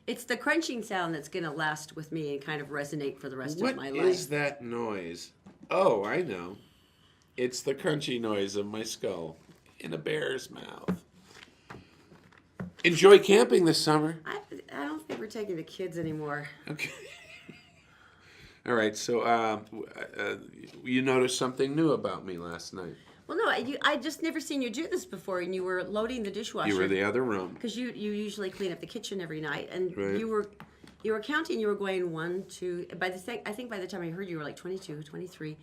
It's the crunching sound that's going to last with me and kind of resonate for the rest What of my life. is that noise? Oh, I know. It's the crunchy noise of my skull in a bear's mouth. Enjoy camping this summer. I don't think we're taking the kids anymore. Okay. All right, so you noticed something new about me last night. Well, no, I just never seen you do this before, and you were loading the dishwasher. You were in the other room. Because you usually clean up the kitchen every night, and Right. you were counting. You were going 1, 2. I think by the time I heard you were like 22, 23,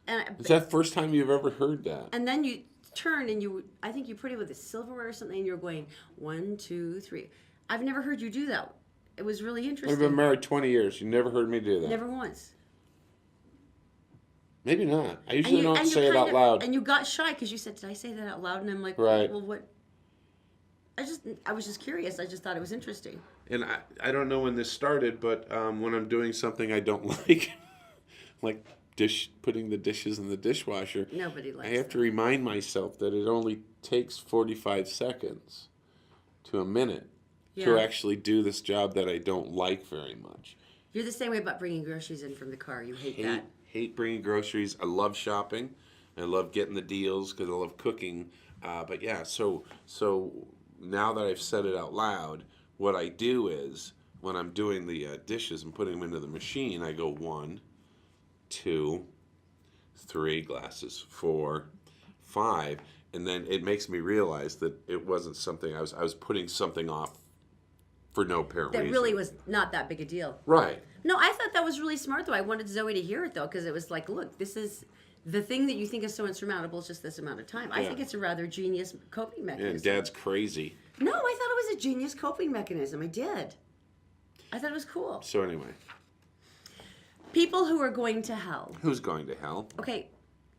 Is that the first time you've ever heard that? and then you turned and I think you put it with the silverware or something, and you were going 1, 2, 3. I've never heard you do that. It was really interesting. I've been married 20 years. You never heard me do that. Never once. Maybe not. I usually don't you say it kind out of- loud. And you got shy because you said, "Did I say that out loud?" And I'm like, Right. Well, what? I was just curious. I just thought it was interesting. And I don't know when this started, but when I'm doing something I don't like putting the dishes in the dishwasher, Nobody likes I have to remind myself that it only takes 45 seconds to a minute to Yeah. actually do this job that I don't like very much. You're the same way about bringing groceries in from the car. You hate that. Hate bringing groceries. I love shopping. I love getting the deals because I love cooking. But yeah, so now that I've said it out loud, what I do is when I'm doing the dishes and putting them into the machine, I go 1, 2, 3 glasses, 4, 5, and then it makes me realize that it wasn't something I was putting something off for no apparent That reason. really was not that big a deal. Right. No, I thought that was really smart though. I wanted Zoe to hear it though because it was like, look, this is the thing that you think is so insurmountable is just this amount of time. I think it's a rather genius coping mechanism. Yeah, Dad's crazy. No, I thought it was a genius coping mechanism. I did. I thought it was cool. So anyway. People who are going to hell. Who's going to hell? Okay,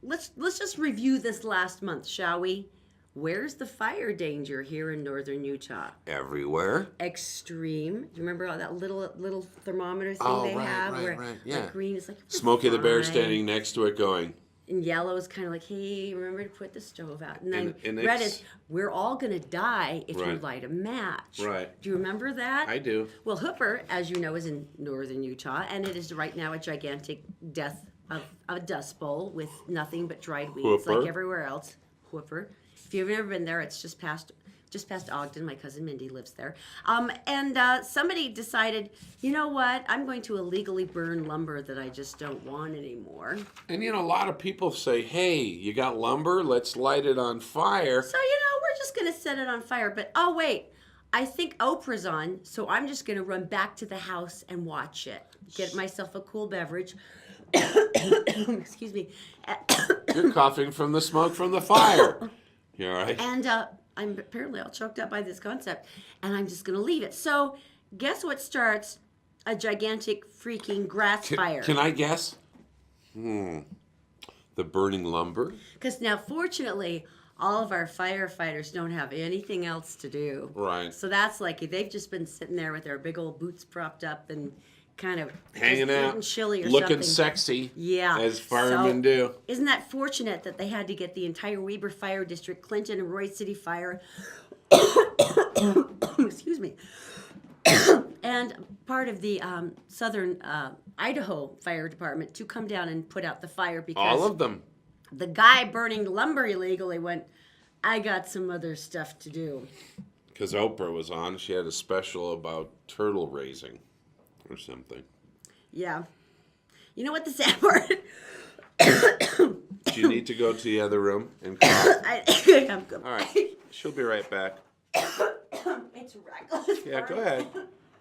let's just review this last month, shall we? Where's the fire danger here in northern Utah? Everywhere. Extreme. Do you remember all that little thermometer thing they have? Right. Yeah. Like green is like Smokey the Bear fine. standing next to it going. And yellow is kind of like, hey, remember to put the stove out. And then And red is, we're all going to die if you Right. light a match. Right. Do you remember that? I do. Well, Hooper, as you know, is in northern Utah, and it is right now a gigantic death of a dust bowl with nothing but dried weeds, Hooper. like everywhere else. Hooper. If you've never been there, it's just past Ogden. My cousin Mindy lives there. And somebody decided, you know what? I'm going to illegally burn lumber that I just don't want anymore. And a lot of people say, hey, you got lumber? Let's light it on fire. So, we're just going to set it on fire. But, oh, wait. I think Oprah's on, so I'm just going to run back to the house and watch it. Get myself a cool beverage. Excuse me. You're coughing from the smoke from the fire. You all right? And I'm apparently all choked up by this concept, and I'm just going to leave it. So, guess what starts a gigantic freaking grass fire? Can I guess? The burning lumber? Because now, fortunately, all of our firefighters don't have anything else to do. Right. So that's like, they've just been sitting there with their big old boots propped up and kind of Hanging just out, eating chili or looking something. sexy, Yeah. as firemen do. Isn't that fortunate that they had to get the entire Weber Fire District, Clinton and Roy City Fire, excuse me, and part of the Southern Idaho Fire Department to come down and put out the fire because All of them. the guy burning lumber illegally went, I got some other stuff to do. Because Oprah was on, she had a special about turtle raising or something. Yeah. You know what the sad part? Do you need to go to the other room and cough? I'm good. All right, she'll be right back. It's reckless. Yeah, go ahead.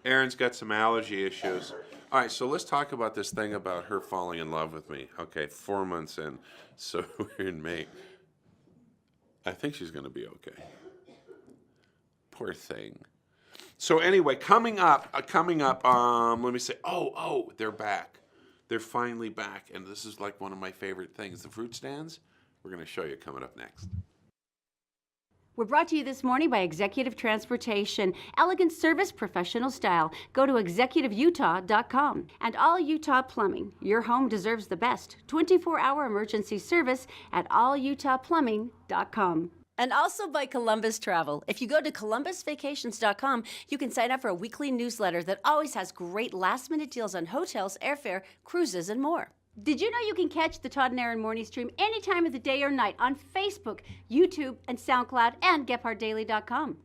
Erin's got some allergy issues. All right, so let's talk about this thing about her falling in love with me. Okay, 4 months in, so we're in May. I think she's going to be okay. Poor thing. So anyway, coming up, let me say, they're back. They're finally back, and this is like one of my favorite things. The fruit stands, we're going to show you coming up next. We're brought to you this morning by Executive Transportation. Elegant service, professional style. Go to executiveutah.com. And All Utah Plumbing. Your home deserves the best. 24-hour emergency service at allutahplumbing.com. And also by Columbus Travel. If you go to columbusvacations.com, you can sign up for a weekly newsletter that always has great last-minute deals on hotels, airfare, cruises, and more. Did you know you can catch the Todd and Erin morning stream any time of the day or night on Facebook, YouTube, and SoundCloud, and GephardtDaily.com?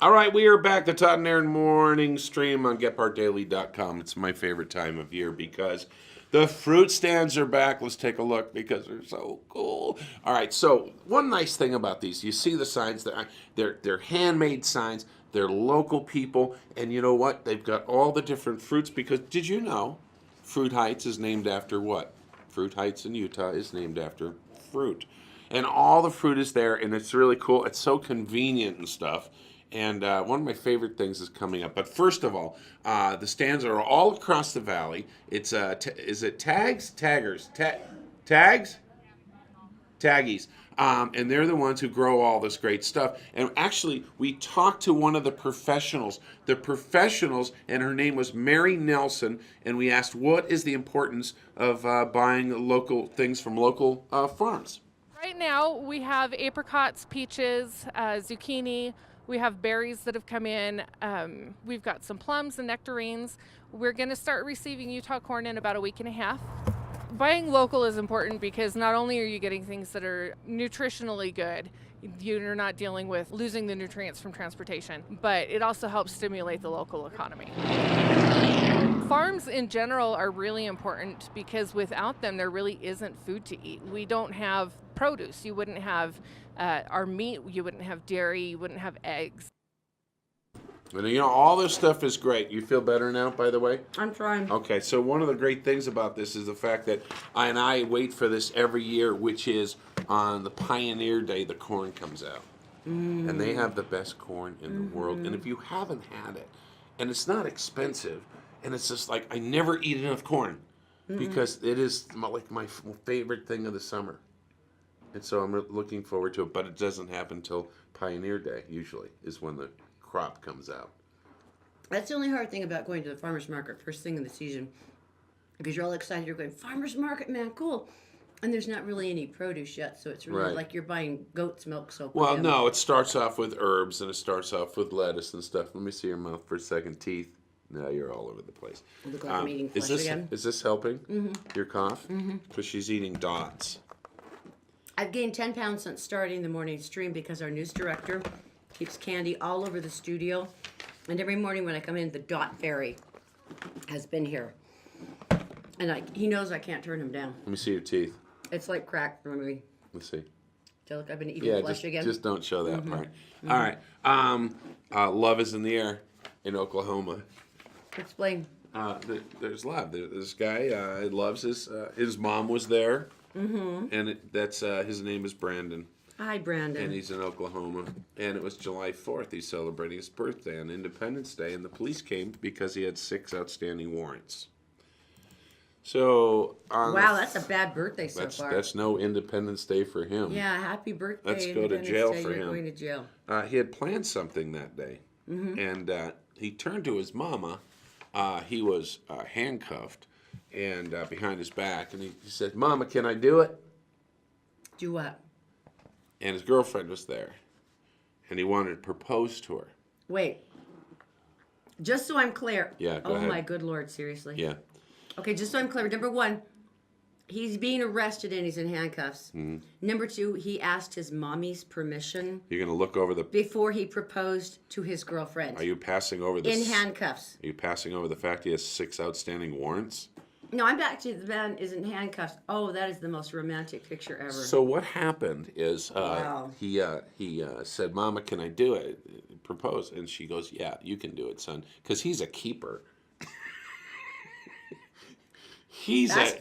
All right, we are back. The Todd and Erin morning stream on GephardtDaily.com. It's my favorite time of year because the fruit stands are back. Let's take a look because they're so cool. All right, so one nice thing about these, you see the signs. They're handmade signs. They're local people. And you know what? They've got all the different fruits because did you know Fruit Heights is named after what? Fruit Heights in Utah is named after fruit. And all the fruit is there, and it's really cool. It's so convenient and stuff. And one of my favorite things is coming up. But first of all, the stands are all across the valley. It's is it Tags? Taggers? Tags? Taggies. And they're the ones who grow all this great stuff. And actually, we talked to one of the professionals. The professionals, and her name was Mary Nelson, and we asked, what is the importance of buying local things from local farms? Right now, we have apricots, peaches, zucchini. We have berries that have come in. We've got some plums and nectarines. We're going to start receiving Utah corn in about a week and a half. Buying local is important because not only are you getting things that are nutritionally good, you're not dealing with losing the nutrients from transportation, but it also helps stimulate the local economy. Farms in general are really important because without them, there really isn't food to eat. We don't have produce. You wouldn't have our meat. You wouldn't have dairy. You wouldn't have eggs. And you know, all this stuff is great. You feel better now, by the way? I'm trying. Okay, so one of the great things about this is the fact that I wait for this every year, which is on the Pioneer Day, the corn comes out. And they have the best corn in the world. And if you haven't had it, and it's not expensive, and it's just like, I never eat enough corn because it is like my favorite thing of the summer. And so I'm looking forward to it, but it doesn't happen until Pioneer Day, usually, is when the crop comes out. That's the only hard thing about going to the farmer's market first thing in the season. Because you're all excited, you're going, farmer's market, man, cool. And there's not really any produce yet, so it's really like you're buying goat's milk soap. Well, no, it starts off with herbs, and it starts off with lettuce and stuff. Let me see your mouth for a second. Teeth. No, you're all over the place. Look like I'm eating flesh again. Is this helping your cough? Because she's eating dots. I've gained 10 pounds since starting the morning stream because our news director keeps candy all over the studio. And every morning when I come in, the Dot Fairy has been here. And he knows I can't turn him down. Let me see your teeth. It's like crack for me. Let's see. So look, I've been eating flesh again. Just don't show that part. All right. Love is in the air in Oklahoma. Explain. There's love. This guy loves his mom was there, and that's his name is Brandon. Hi, Brandon. And he's in Oklahoma. And it was July 4th. He's celebrating his birthday on Independence Day, and the police came because he had 6 outstanding warrants. So wow, that's a bad birthday so far. That's no Independence Day for him. Yeah, happy birthday. Let's go to jail Day, for you're him. Going to jail. He had planned something that day, and he turned to his mama. He was handcuffed and behind his back, and he said, "Mama, can I do it?" Do what? And his girlfriend was there, and he wanted to propose to her. Wait. Just so I'm clear. Yeah, go ahead. Oh my good Lord, seriously. Yeah. Okay, just so I'm clear. Number 1, he's being arrested and he's in handcuffs. Number 2, he asked his mommy's permission. You're going to look over before he proposed to his girlfriend. Are you passing over this? In handcuffs. Are you passing over the fact he has 6 outstanding warrants? No, I'm back to the man is in handcuffs. Oh, that is the most romantic picture ever. So what happened is Wow. he said, "Mama, can I do it?" Propose, and she goes, "Yeah, you can do it, son," because he's a keeper.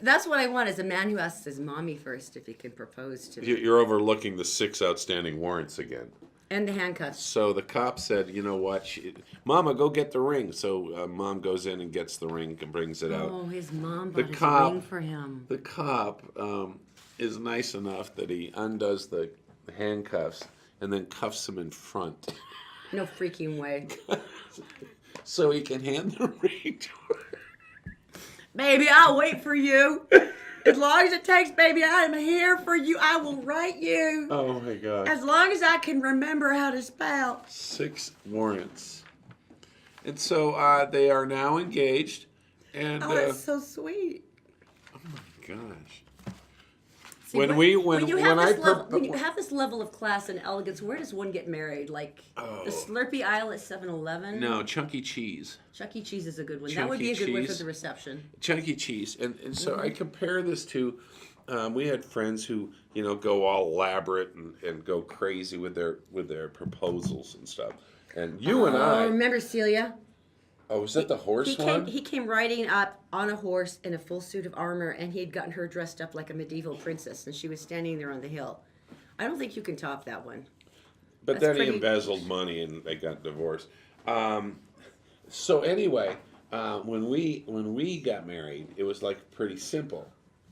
That's what I want, is a man who asks his mommy first if he can propose to me. You're overlooking the 6 outstanding warrants again. And the handcuffs. So the cop said, "You know what? Mama, go get the ring." So Mom goes in and gets the ring and brings it out. Oh, his mom bought his ring for him. The cop is nice enough that he undoes the handcuffs and then cuffs him in front. No freaking way. So he can hand the ring to her. Baby, I'll wait for you. As long as it takes, baby, I am here for you. I will write you. Oh my God. As long as I can remember how to spell. 6 warrants. And so they are now engaged. And Oh, that's so sweet. oh my gosh. See, When you have this level of class and elegance, where does one get married? Like the Slurpee aisle at 7-Eleven? No, Chuck E. Cheese. Chuck E. Cheese is a good one. Chuck That would be E. a good one for Cheese. the reception. Chuck E. Cheese. And so I compare this to, we had friends who, go all elaborate and go crazy with their proposals and stuff. And you and I. Remember Celia? Oh, was that the horse one? He came riding up on a horse in a full suit of armor, and he had gotten her dressed up like a medieval princess, and she was standing there on the hill. I don't think you can top that one. But then he embezzled money, and they got divorced. So anyway, when we got married, it was like pretty simple,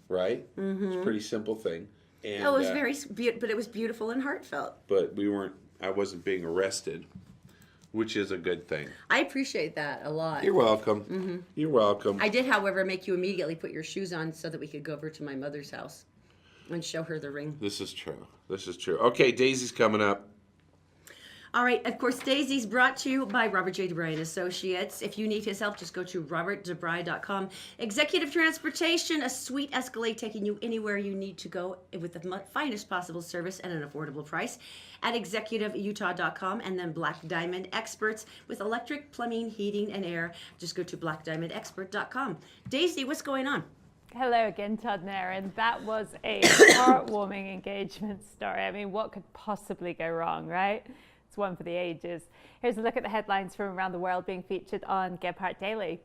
right? Mm-hmm. It was a pretty simple thing. And, it was but it was beautiful and heartfelt. But I wasn't being arrested, which is a good thing. I appreciate that a lot. You're welcome. Mm-hmm. You're welcome. I did, however, make you immediately put your shoes on so that we could go over to my mother's house and show her the ring. This is true. Okay, Daisy's coming up. All right, of course, Daisy's brought to you by Robert J. DeBry & Associates. If you need his help, just go to robertdebry.com. Executive Transportation, a sweet Escalade taking you anywhere you need to go with the finest possible service at an affordable price at executiveutah.com. And then Black Diamond Experts with electric, plumbing, heating, and air. Just go to blackdiamondexpert.com. Daisy, what's going on? Hello again, Todd and Erin. That was a heartwarming engagement story. I mean, what could possibly go wrong, right? It's one for the ages. Here's a look at the headlines from around the world being featured on Gebhardt Daily.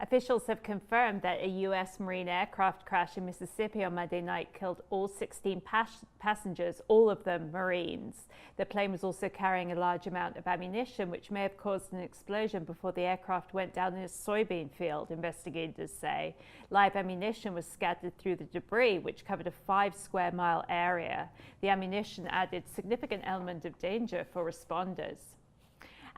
Officials have confirmed that a U.S. Marine aircraft crash in Mississippi on Monday night killed all 16 passengers, all of them Marines. The plane was also carrying a large amount of ammunition, which may have caused an explosion before the aircraft went down in a soybean field, investigators say. Live ammunition was scattered through the debris, which covered a 5-square-mile area. The ammunition added significant element of danger for responders.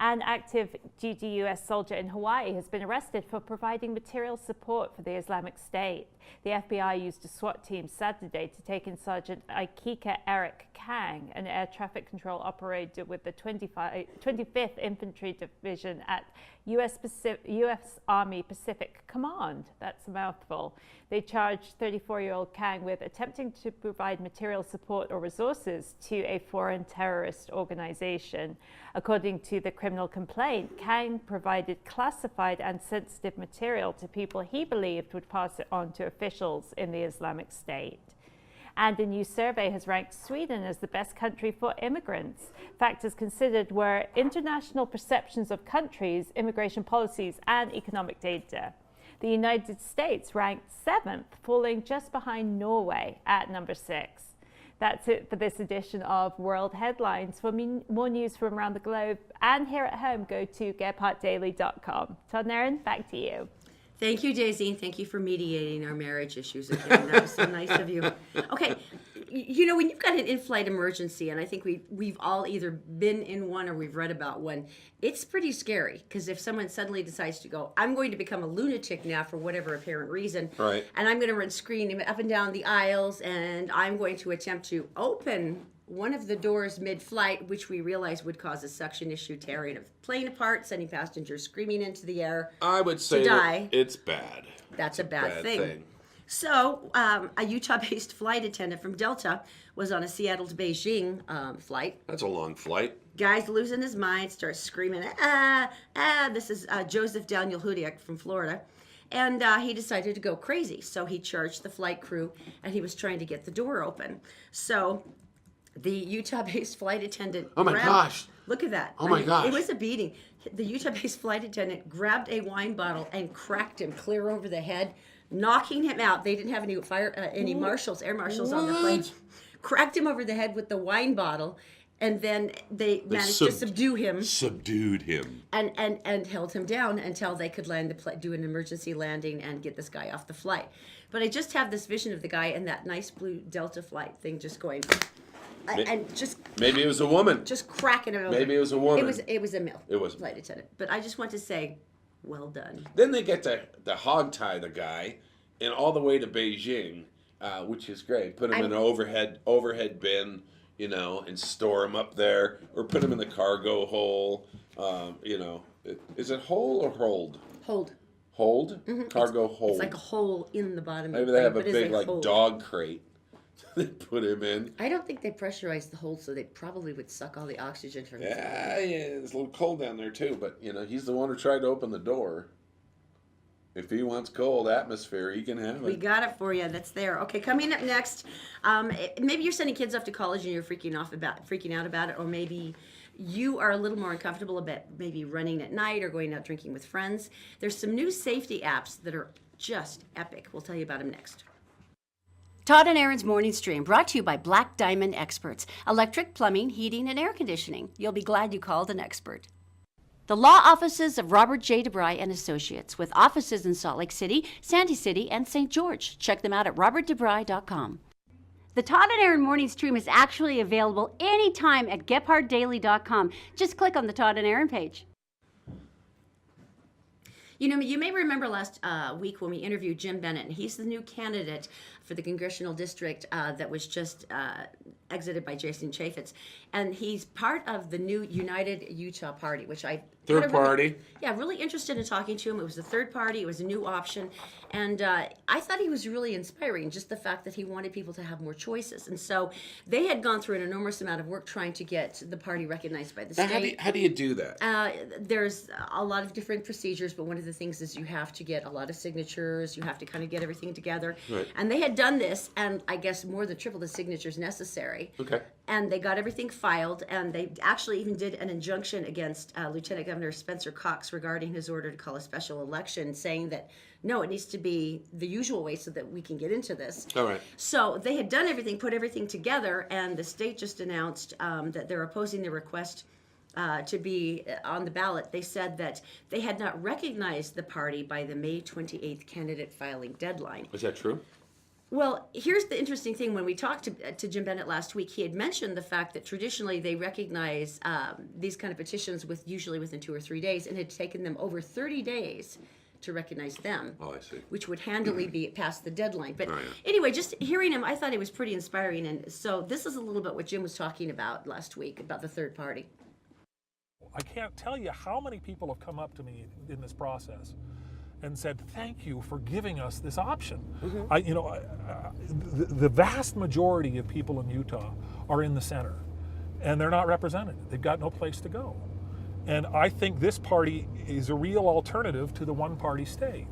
An active duty U.S. soldier in Hawaii has been arrested for providing material support for the Islamic State. The FBI used a SWAT team Saturday to take in Sergeant Aikika Eric Kang, an air traffic control operator with the 25th Infantry Division at U.S. Army Pacific Command. That's a mouthful. They charged 34-year-old Kang with attempting to provide material support or resources to a foreign terrorist organization. According to the criminal complaint, Kang provided classified and sensitive material to people he believed would pass it on to officials in the Islamic State. And a new survey has ranked Sweden as the best country for immigrants. Factors considered were international perceptions of countries, immigration policies, and economic data. The United States ranked 7th, falling just behind Norway at number 6. That's it for this edition of World Headlines. For more news from around the globe and here at home, go to gebhardtdaily.com. Todd and Erin, back to you. Thank you, Daisy. Thank you for mediating our marriage issues again. That was so nice of you. Okay, you know, when you've got an in-flight emergency, and I think we've all either been in one or we've read about one, it's pretty scary because if someone suddenly decides to go, I'm going to become a lunatic now for whatever apparent reason, Right. and I'm going to run screaming up and down the aisles, and I'm going to attempt to open one of the doors mid-flight, which we realized would cause a suction issue, tearing a plane apart, sending passengers screaming into the air. I would say die. it's bad. That's a bad thing. thing. So, a Utah-based flight attendant from Delta was on a Seattle to Beijing flight. That's a long flight. Guy's losing his mind, starts screaming, This is Joseph Daniel Hudiak from Florida. And he decided to go crazy. So he charged the flight crew, and he was trying to get the door open. So the Utah-based flight attendant Oh my gosh. Look at that. Oh my gosh. It was a beating. The Utah-based flight attendant grabbed a wine bottle and cracked him clear over the head, knocking him out. They didn't have any air marshals on the plane. Cracked him over the head with the wine bottle, and then they managed to subdue him. Subdued him. And held him down until they could do an emergency landing and get this guy off the flight. But I just have this vision of the guy in that nice blue Delta flight thing just going... And just maybe it was a woman. Just cracking him over. Maybe it was a woman. It was a male. It was flight attendant. But I just want to say, well done. Then they get to hog tie the guy, and all the way to Beijing, which is great. Put him in an overhead bin, you know, and store him up there, or put him in the cargo hole. You know, is it hole or hold? Hold. Hold. Mm-hmm. Cargo hold. It's like a hole in the bottom. Maybe they have a big dog crate. They put him in. I don't think they pressurized the hold, so they probably would suck all the oxygen from his body. Yeah, it's a little cold down there too. But you know, he's the one who tried to open the door. If he wants cold atmosphere, he can have it. We got it for you. That's there. Okay, coming up next, maybe you're sending kids off to college and you're freaking out about it, or maybe you are a little more uncomfortable about maybe running at night or going out drinking with friends. There's some new safety apps that are just epic. We'll tell you about them next. Todd and Erin's Morning Stream, brought to you by Black Diamond Experts. Electric, plumbing, heating, and air conditioning. You'll be glad you called an expert. The law offices of Robert J. DeBry and Associates, with offices in Salt Lake City, Sandy City, and St. George. Check them out at robertdebry.com. The Todd and Erin Morning Stream is actually available anytime at gebhardtdaily.com. Just click on the Todd and Erin page. You know, you may remember last week when we interviewed Jim Bennett, and he's the new candidate for the congressional district that was just exited by Jason Chaffetz. And he's part of the new United Utah Party, which I... Third party. Really interested in talking to him. It was the third party. It was a new option. And I thought he was really inspiring, just the fact that he wanted people to have more choices. And so they had gone through an enormous amount of work trying to get the party recognized by the state. How do you do that? There's a lot of different procedures, but one of the things is you have to get a lot of signatures. You have to kind of get everything together. Right. And they had done this, and I guess more than triple the signatures necessary. Okay. And they got everything filed, and they actually even did an injunction against Lieutenant Governor Spencer Cox regarding his order to call a special election, saying that, no, it needs to be the usual way so that we can get into this. All right. So they had done everything, put everything together, and the state just announced that they're opposing the request to be on the ballot. They said that they had not recognized the party by the May 28th candidate filing deadline. Is that true? Well, here's the interesting thing. When we talked to Jim Bennett last week, he had mentioned the fact that traditionally they recognize these kind of petitions usually within 2 or 3 days, and it had taken them over 30 days to recognize them. Oh, I see. Which would handily be past the deadline. But Oh, yeah. anyway, just hearing him, I thought it was pretty inspiring. And so this is a little bit what Jim was talking about last week about the third party. I can't tell you how many people have come up to me in this process and said, "Thank you for giving us this option." The vast majority of people in Utah are in the center, and they're not represented. They've got no place to go. And I think this party is a real alternative to the one-party state.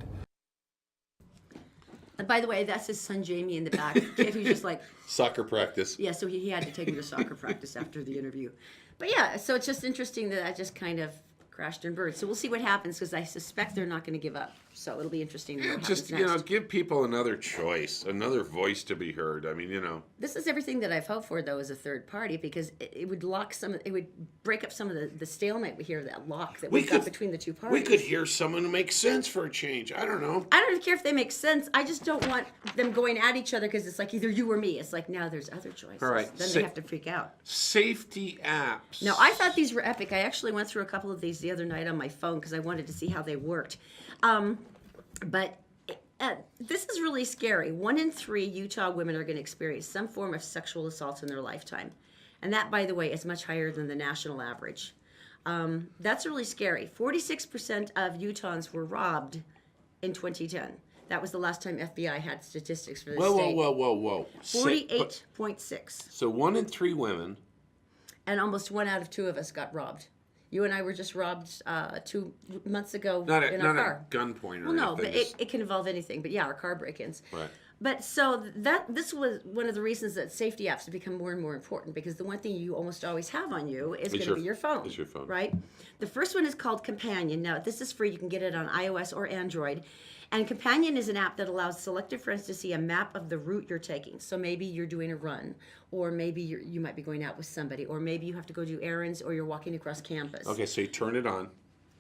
And by the way, that's his son Jamie in the back. Kid who's just like, Soccer practice. yeah, so he had to take him to soccer practice after the interview. But yeah, so it's just interesting that just kind of crashed and burned. So we'll see what happens, because I suspect they're not going to give up. So it'll be interesting to know what Just, happens next. give people another choice, another voice to be heard. I mean, This is everything that I've hoped for, though, as a third party, because it would it would break up some of the stalemate we hear, that lock that we've got between the two parties. We could hear someone who makes sense for a change. I don't know. I don't care if they make sense. I just don't want them going at each other, because it's like either you or me. It's like, now there's other choices. All right. Then they have to freak out. Safety apps. Now, I thought these were epic. I actually went through a couple of these the other night on my phone because I wanted to see how they worked. But this is really scary. 1 in 3 Utah women are going to experience some form of sexual assault in their lifetime. And that, by the way, is much higher than the national average. That's really scary. 46% of Utahns were robbed in 2010. That was the last time FBI had statistics for the state. Whoa. 48.6. So 1 in 3 women. And almost 1 out of 2 of us got robbed. You and I were just robbed 2 months ago Not in our car. at gunpoint or Well, no, anything. but it can involve anything. But yeah, our car break-ins. Right. But so this was one of the reasons that safety apps have become more and more important, because the one thing you almost always have on you is going to be your phone. It's your phone. Right? The first one is called Companion. Now, this is free. You can get it on iOS or Android. And Companion is an app that allows selected friends to see a map of the route you're taking. So maybe you're doing a run, or maybe you might be going out with somebody, or maybe you have to go do errands, or you're walking across campus. Okay, so you turn it on.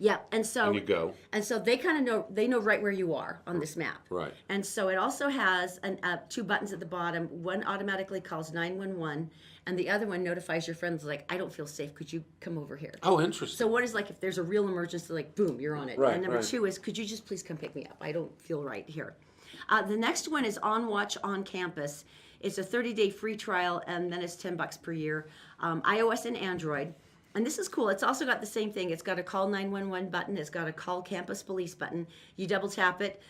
Yeah, and so And you go. and so they kind of know right where you are on this map. Right. And so it also has 2 buttons at the bottom. One automatically calls 911, and the other one notifies your friends, like, I don't feel safe. Could you come over here? Oh, interesting. So one is like, if there's a real emergency, like, boom, you're on it. Right, and number right. 2 is, could you just please come pick me up? I don't feel right here. The next one is On Watch on Campus. It's a 30-day free trial, and then it's $10 per year. iOS and Android. And this is cool. It's also got the same thing. It's got a call 911 button. It's got a call campus police button. You double tap it.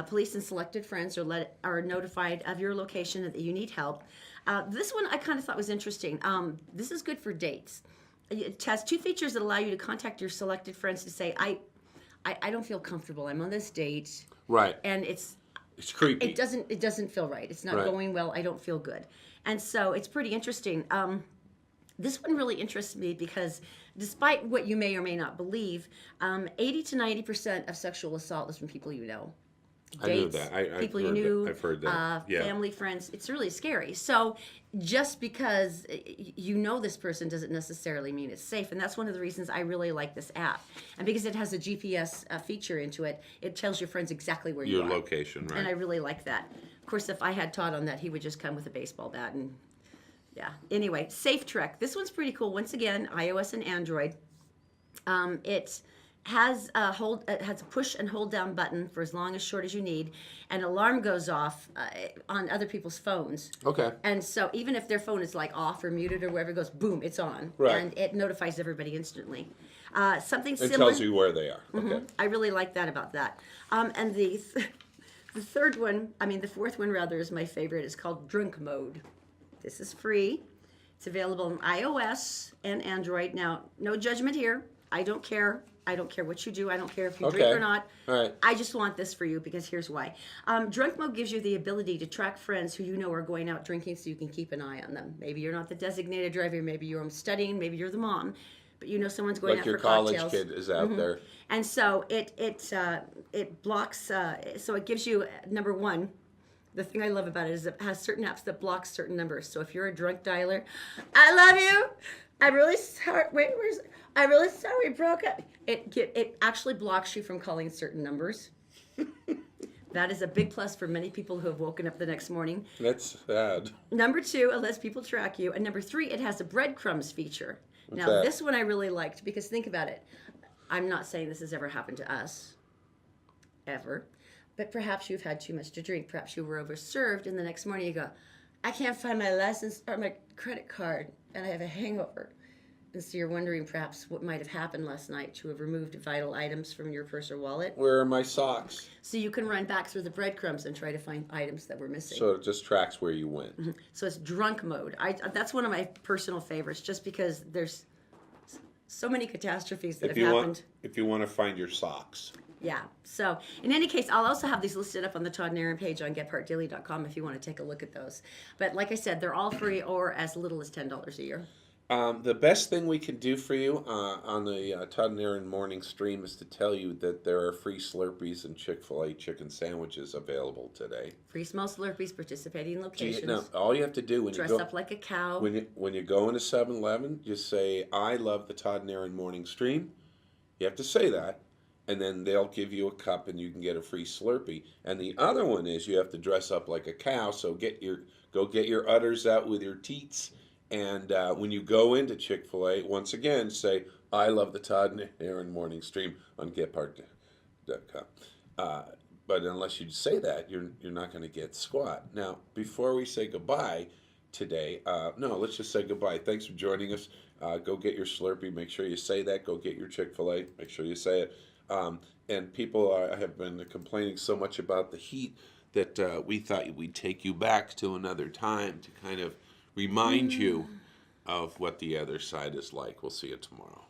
Police and selected friends are notified of your location and that you need help. This one I kind of thought was interesting. This is good for dates. It has 2 features that allow you to contact your selected friends to say, I don't feel comfortable. I'm on this date. Right. And it's creepy. it doesn't feel right. It's not Right. going well. I don't feel good. And so it's pretty interesting. This one really interests me because despite what you may or may not believe, 80 to 90% of sexual assault is from people you know. I knew that. I've people you heard knew, that. I've heard that. Yeah. family, friends. It's really scary. So just because you know this person doesn't necessarily mean it's safe. And that's one of the reasons I really like this app. And because it has a GPS feature into it, it tells your friends exactly where you Your are. location, right? And I really like that. Of course, if I had Todd on that, he would just come with a baseball bat and yeah. Anyway, Safe Trek. This one's pretty cool. Once again, iOS and Android. It has a push and hold down button for as long as short as you need. An alarm goes off on other people's phones. Okay. And so even if their phone is like off or muted or wherever it goes, boom, it's on. Right. And it notifies everybody instantly. Something It similar. tells you where they are. Okay. I really like that about that. And the fourth one rather, is my favorite. It's called Drunk Mode. This is free. It's available on iOS and Android. Now, no judgment here. I don't care. I don't care what you do. I don't care if you Okay. drink or not. All right. I just want this for you because here's why. Drunk mode gives you the ability to track friends who you know are going out drinking so you can keep an eye on them. Maybe you're not the designated driver. Maybe you're studying. Maybe you're the mom. But you know someone's going Like out your for college cocktails. kid is out there. And so it blocks, so it gives you, number one, the thing I love about it is it has certain apps that block certain numbers. So if you're a drunk dialer, I love you. I'm really sorry. Wait, I'm really sorry we broke up. It actually blocks you from calling certain numbers. That is a big plus for many people who have woken up the next morning. That's sad. Number two, it lets people track you. And number three, it has a breadcrumbs feature. Now, that? this one I really liked because think about it. I'm not saying this has ever happened to us, ever. But perhaps you've had too much to drink. Perhaps you were overserved, and the next morning you go, I can't find my license or my credit card, and I have a hangover. And so you're wondering perhaps what might have happened last night to have removed vital items from your purse or wallet. Where are my socks? So you can run back through the breadcrumbs and try to find items that were missing. So it just tracks where you went. So it's drunk mode. That's one of my personal favorites, just because there's so many catastrophes that have happened. If you want to find your socks. Yeah. So in any case, I'll also have these listed up on the Todd and Erin page on getpartdaily.com if you want to take a look at those. But like I said, they're all free or as little as $10 a year. The best thing we can do for you on the Todd and Erin morning stream is to tell you that there are free Slurpees and Chick-fil-A chicken sandwiches available today. Free small Slurpees, participating locations. Now, all you have to do when Dress you go up like a cow. when you go into 7-Eleven, just say, I love the Todd and Erin morning stream. You have to say that, and then they'll give you a cup and you can get a free Slurpee. And the other one is you have to dress up like a cow, so go get your udders out with your teats. And when you go into Chick-fil-A, once again, say, I love the Todd and Erin morning stream on getpartdaily.com. But unless you say that, you're not going to get squat. Now, before we say goodbye today, no, let's just say goodbye. Thanks for joining us. Go get your Slurpee. Make sure you say that. Go get your Chick-fil-A. Make sure you say it. And people have been complaining so much about the heat that we thought we'd take you back to another time to kind of remind you of what the other side is like. We'll see you tomorrow.